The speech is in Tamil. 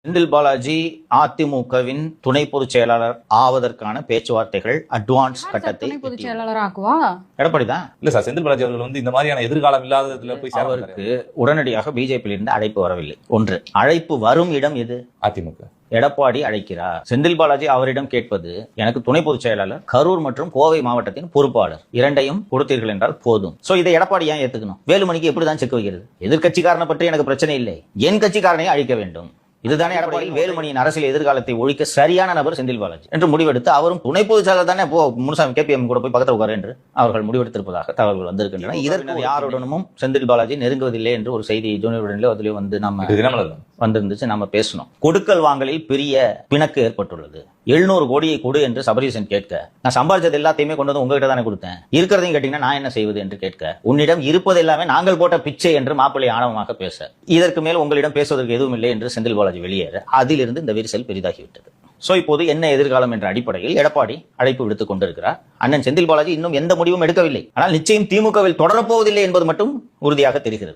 செந்தில் பாலாஜி அதிமுகவின் துணை பொதுச் செயலாளர் ஆவதற்கான பேச்சுவார்த்தைகள் அட்வான்ஸ் கட்டத்தை துணை பொதுச் செயலாளர் ஆக்குவா எடப்பாடி தான். இல்ல சார், செந்தில் பாலாஜி அவர்கள் இந்த மாதிரியான எதிர்காலம் இல்லாததுல போய் அவருக்கு உடனடியாக பிஜேபியிலிருந்து அழைப்பு வரவில்லை. ஒன்று, அழைப்பு வரும் இடம் எது? அதிமுக. எடப்பாடி அழைக்கிறார். செந்தில் பாலாஜி அவரிடம் கேட்பது, எனக்கு துணை பொதுச் செயலாளர், கரூர் மற்றும் கோவை மாவட்டத்தின் பொறுப்பாளர், இரண்டையும் கொடுத்தீர்கள் என்றால் போதும். சோ இதை எடப்பாடி ஏன் ஏத்துக்கணும்? வேலுமணிக்கு எப்படிதான் செக் வைக்கிறது? எதிர்கட்சிக்காரனை பற்றி எனக்கு பிரச்சனை இல்லை, என் கட்சிக்காரனை அழிக்க வேண்டும். இதுதானே எடப்பாடி வேலுமணியின் அரசியல் எதிர்காலத்தை ஒழிக்க சரியான நபர் செந்தில் பாலாஜி என்று முடிவெடுத்து, அவரும் துணை பொதுச் செயலாளர் தானே முனுசாமி கேபிஎம் கூட போய் பக்கத்தில் உட்காரு என்று அவர்கள் முடிவெடுத்திருப்பதாக தகவல்கள் வந்திருக்கின்றன. இதற்கு யாருடனும் செந்தில் பாலாஜி நெருங்குவதில்லை என்று ஒரு செய்தி ஜூனியர் அதிலே வந்து நம்ம வந்திருந்துச்சு. நம்ம பேசணும். கொடுக்கல் வாங்கலில் பெரிய பிணக்கு ஏற்பட்டுள்ளது. 700 கோடியை கொடு என்று சபரீசன் கேட்க, நான் சம்பாதிச்சது எல்லாத்தையுமே கொண்டு வந்து உங்ககிட்ட தானே கொடுத்தேன், இருக்கிறதையும் கேட்டீங்கன்னா நான் என்ன செய்வது என்று கேட்க, உன்னிடம் இருப்பது எல்லாமே நாங்கள் போட்ட பிச்சை என்று மாப்பிள்ளை ஆணவமாக பேச, இதற்கு மேல் உங்களிடம் பேசுவதற்கு எதுவும் இல்லை என்று செந்தில் பாலாஜி வெளியேற, அதிலிருந்து இந்த விரிசல் பெரிதாகிவிட்டது. சோ இப்போது என்ன எதிர்காலம் என்ற அடிப்படையில் எடப்பாடி அழைப்பு விடுத்துக் கொண்டிருக்கிறார். அண்ணன் செந்தில் பாலாஜி இன்னும் எந்த முடிவும் எடுக்கவில்லை. ஆனால் நிச்சயம் திமுகவில் தொடரப்போவதில்லை என்பது மட்டும் உறுதியாக தெரிகிறது.